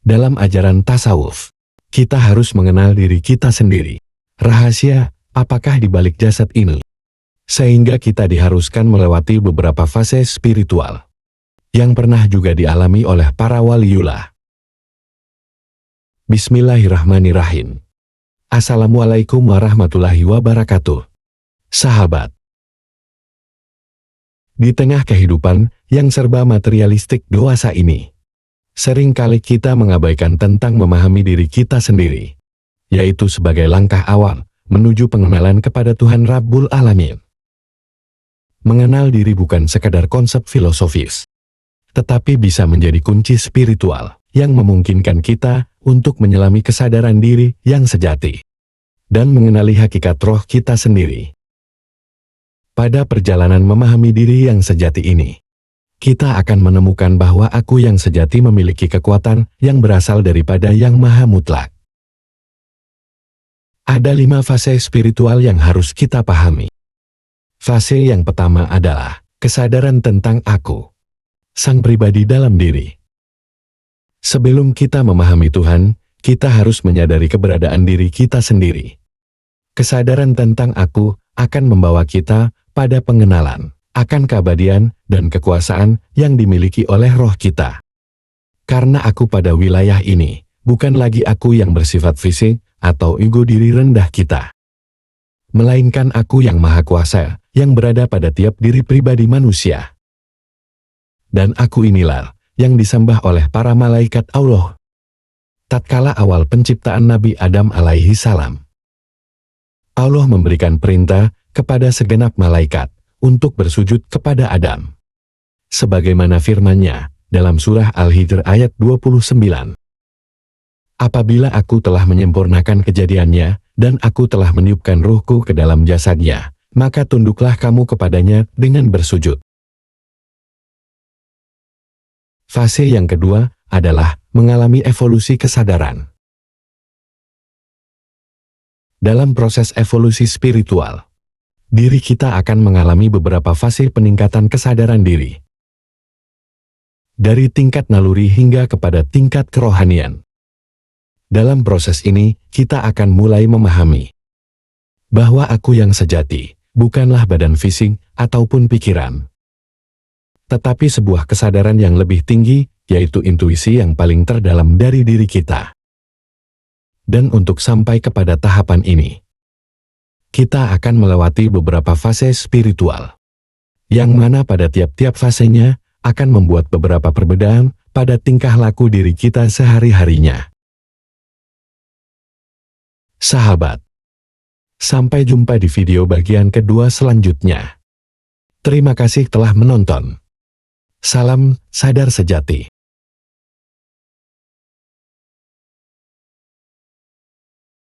Dalam ajaran tasawuf, kita harus mengenal diri kita sendiri. Rahasia, apakah di balik jasad ini? Sehingga kita diharuskan melewati beberapa fase spiritual yang pernah juga dialami oleh para waliullah. Bismillahirrahmanirrahim. Assalamualaikum warahmatullahi wabarakatuh. Sahabat, di tengah kehidupan yang serba materialistik dewasa ini, seringkali kita mengabaikan tentang memahami diri kita sendiri, yaitu sebagai langkah awal menuju pengenalan kepada Tuhan Rabbul Alamin. Mengenal diri bukan sekadar konsep filosofis, tetapi bisa menjadi kunci spiritual yang memungkinkan kita untuk menyelami kesadaran diri yang sejati dan mengenali hakikat roh kita sendiri. Pada perjalanan memahami diri yang sejati ini, kita akan menemukan bahwa aku yang sejati memiliki kekuatan yang berasal daripada Yang Maha Mutlak. Ada 5 fase spiritual yang harus kita pahami. Fase yang pertama adalah kesadaran tentang aku, sang pribadi dalam diri. Sebelum kita memahami Tuhan, kita harus menyadari keberadaan diri kita sendiri. Kesadaran tentang aku akan membawa kita pada pengenalan akan keabadian dan kekuasaan yang dimiliki oleh roh kita. Karena aku pada wilayah ini, bukan lagi aku yang bersifat fisik atau ego diri rendah kita, melainkan aku yang maha kuasa yang berada pada tiap diri pribadi manusia. Dan aku inilah yang disembah oleh para malaikat Allah tatkala awal penciptaan Nabi Adam alaihi salam. Allah memberikan perintah kepada segenap malaikat untuk bersujud kepada Adam. Sebagaimana firman-Nya dalam surah Al-Hijr ayat 29. Apabila aku telah menyempurnakan kejadiannya, dan aku telah meniupkan ruhku ke dalam jasadnya, maka tunduklah kamu kepadanya dengan bersujud. Fase yang kedua adalah mengalami evolusi kesadaran. Dalam proses evolusi spiritual, diri kita akan mengalami beberapa fase peningkatan kesadaran diri. Dari tingkat naluri hingga kepada tingkat kerohanian. Dalam proses ini, kita akan mulai memahami bahwa aku yang sejati bukanlah badan fisik ataupun pikiran, tetapi sebuah kesadaran yang lebih tinggi, yaitu intuisi yang paling terdalam dari diri kita. Dan untuk sampai kepada tahapan ini, kita akan melewati beberapa fase spiritual, yang mana pada tiap-tiap fasenya akan membuat beberapa perbedaan pada tingkah laku diri kita sehari-harinya. Sahabat, sampai jumpa di video bagian kedua selanjutnya. Terima kasih telah menonton. Salam sadar sejati.